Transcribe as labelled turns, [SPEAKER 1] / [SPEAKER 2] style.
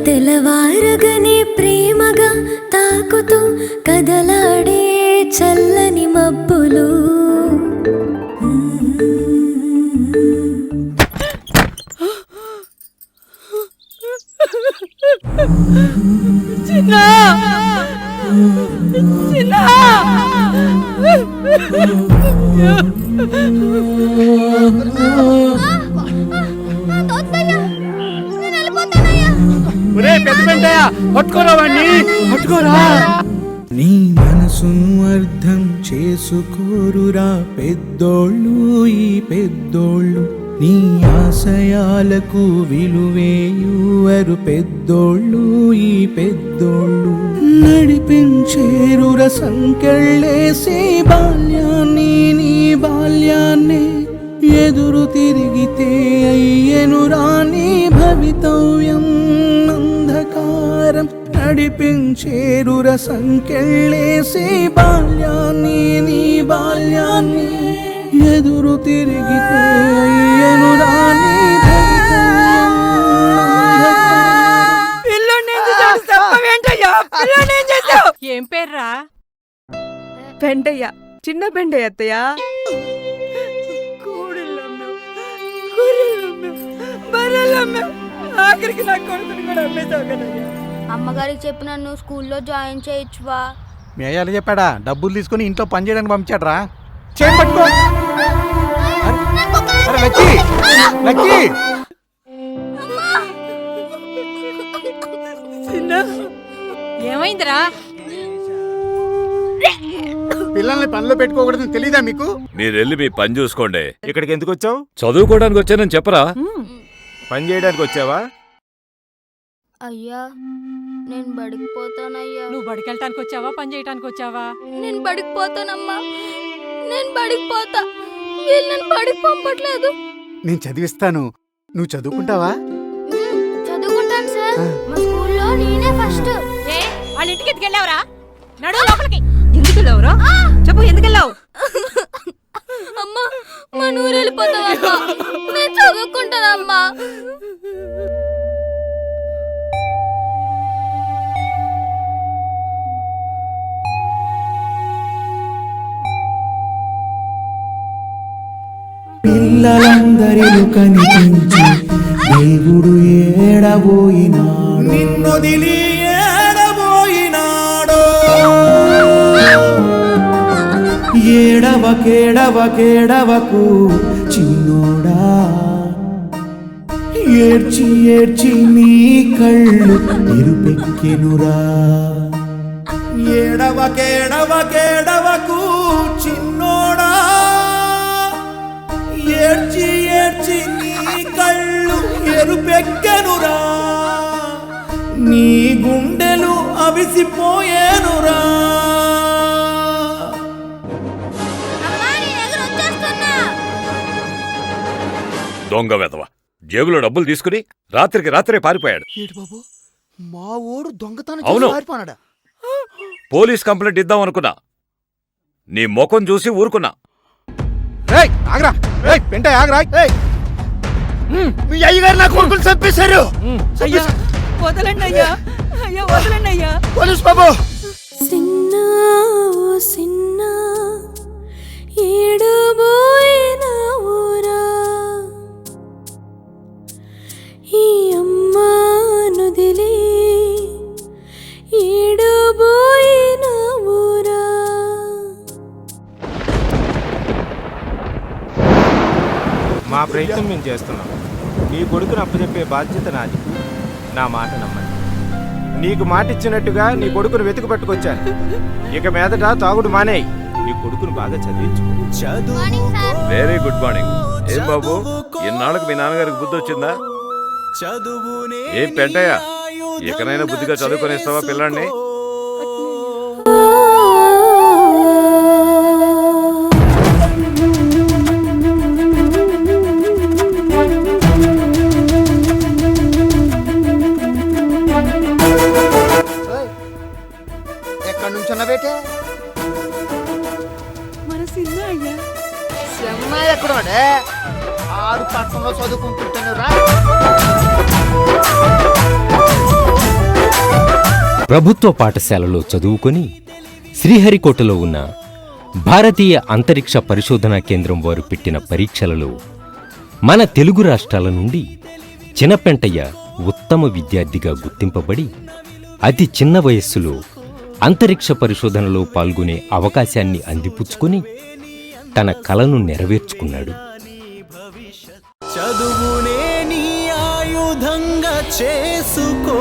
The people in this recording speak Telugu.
[SPEAKER 1] తెలవారగనే ప్రేమగా తాకుతూ కదలాడే చల్లని మబ్బులు
[SPEAKER 2] చిన్నా చిన్నా
[SPEAKER 3] నీ మనసును అర్థం చేసుకోరురా పెద్దోళ్ళు ఈ పెద్దోళ్ళు నీ ఆశయాలకు విలువేయువరు పెద్దోళ్ళు ఈ పెద్దోళ్ళు నడిపించేరుర సంకెళ్ళేసి బాల్యాన్ని నీ బాల్యాన్ని ఎదురు తిరిగితే అయ్యెనురా నీ భవితవ్యం అంధకారం నడిపించేరుర సంకెళ్ళేసి బాల్యాన్ని నీ బాల్యాన్ని ఎదురు తిరిగితే అయ్యెనురా నీ భవితవ్యం అంధకారం.
[SPEAKER 2] ఏం పేర్రా? బెండయ్య, చిన్న బెండయ్య అత్తయ్య. ఆఖరికి నా కొడుకుని కూడా అమ్మేసావు కదయ్యా.
[SPEAKER 4] అమ్మగారికి చెప్పి నన్ను స్కూల్లో జాయిన్ చేయొచ్చువా?
[SPEAKER 5] మీ అయ్యాలు చెప్పాడా? డబ్బులు తీసుకుని ఇంట్లో పని చేయడానికి పంపించాడ్రా. చేయి పట్టుకో. లక్కీ లక్కీ
[SPEAKER 2] ఏమైందిరా?
[SPEAKER 5] పిల్లల్ని పనిలో పెట్టుకోకూడదని తెలీదా మీకు?
[SPEAKER 6] మీరు వెళ్ళి మీ పని చూసుకోండి.
[SPEAKER 5] ఇక్కడికి ఎందుకు వచ్చావు?
[SPEAKER 6] చదువుకోవడానికి వచ్చానని చెప్పరా?
[SPEAKER 5] పని చేయడానికి వచ్చావా?
[SPEAKER 4] అయ్యా నేను బడికి పోతానయ్యా.
[SPEAKER 2] నువ్వు బడికి వెళ్ళటానికి వచ్చావా, పని చేయటానికి వచ్చావా?
[SPEAKER 4] నేను బడికి పోతానమ్మా, నేను బడికి పోతా. వీళ్ళు నన్ను బడికి పంపట్లేదు.
[SPEAKER 5] నేను చదివిస్తాను, నువ్వు చదువుకుంటావా?
[SPEAKER 4] చదువుకుంటాను సార్. మా స్కూల్లో నేనే ఫస్ట్.
[SPEAKER 2] వాళ్ళ ఇంటికి ఎందుకు వెళ్ళావురా? నడు లోపలికి. ఎందుకు వెళ్ళావురా? చెప్పు, ఎందుకు వెళ్ళావు?
[SPEAKER 4] అమ్మా మా నూరు వెళ్ళిపోతావమ్మా, నేను చదువుకుంటానమ్మా.
[SPEAKER 3] పిల్లలందరిలో కనిపించి దేవుడు ఏడబోయినాడు, నిన్నొదిలి ఏడబోయినాడు. ఏడవకేడవకేడవకు చిన్నోడా, ఏడ్చి ఏడ్చి నీ కళ్ళు ఎరుపెక్కెనురా. ఏడవకేడవకేడవకు చిన్నోడా, ఏడ్చి ఏడ్చి నీ కళ్ళు ఎరుపెక్కెనురా. నీ గుండెలు అవిసిపోయేనురా.
[SPEAKER 6] దొంగ వెధవ జేబులో డబ్బులు తీసుకుని రాత్రికి రాత్రే పారిపోయాడు.
[SPEAKER 5] మా ఊరు దొంగతనం
[SPEAKER 6] అవును.
[SPEAKER 5] పారిపోనాడా?
[SPEAKER 6] పోలీస్ కంప్లైంట్ ఇద్దాం అనుకున్నా, నీ ముఖం చూసి ఊరుకున్నా.
[SPEAKER 5] ఆగరా పెంట ఆగరా. మీ అయ్యగారు నా కొడుకులు చంపేశారు.
[SPEAKER 2] అయ్యా వదలండి అయ్యా, అయ్యా వదలండి అయ్యా.
[SPEAKER 5] పోలీస్ బాబు.
[SPEAKER 1] సిన్నా ఓ సిన్నా ఏడబోయిన ఊరా, ఈ అమ్మానుదిలి ఏడబోయిన ఊరా.
[SPEAKER 7] మా ప్రయత్నం మేము చేస్తున్నాం. నీ కొడుకును అప్పచెప్పే బాధ్యత నాది. నా మాట నమ్మండి. నీకు మాట ఇచ్చినట్టుగా నీ కొడుకును వెతుకు పట్టుకొచ్చాను. ఇక మీదట తాగుడు మానేయి. నీ కొడుకును బాగా చదివించు.
[SPEAKER 6] Very good morning. ఏం బాబు, ఇన్నాళ్ళకి మీ నాన్నగారికి బుద్ధి వచ్చిందా? ఏం పెంటయ్య, ఇకనైనా బుద్ధిగా చదువుకొనిస్తావా పిల్లాన్ని?
[SPEAKER 8] రాష్ట్రంలో చదువుకుంటుంటానురా.
[SPEAKER 9] ప్రభుత్వ పాఠశాలలో చదువుకొని శ్రీహరికోటలో ఉన్న భారతీయ అంతరిక్ష పరిశోధనా కేంద్రం వారు పెట్టిన పరీక్షలలో మన తెలుగు రాష్ట్రాల నుండి చినపెంటయ్య ఉత్తమ విద్యార్థిగా గుర్తింపబడి అతి చిన్న వయస్సులో అంతరిక్ష పరిశోధనలో పాల్గొనే అవకాశాన్ని అందిపుచ్చుకొని తన కలను నెరవేర్చుకున్నాడు.
[SPEAKER 3] చదువునే నీ ఆయుధంగా చేసుకో.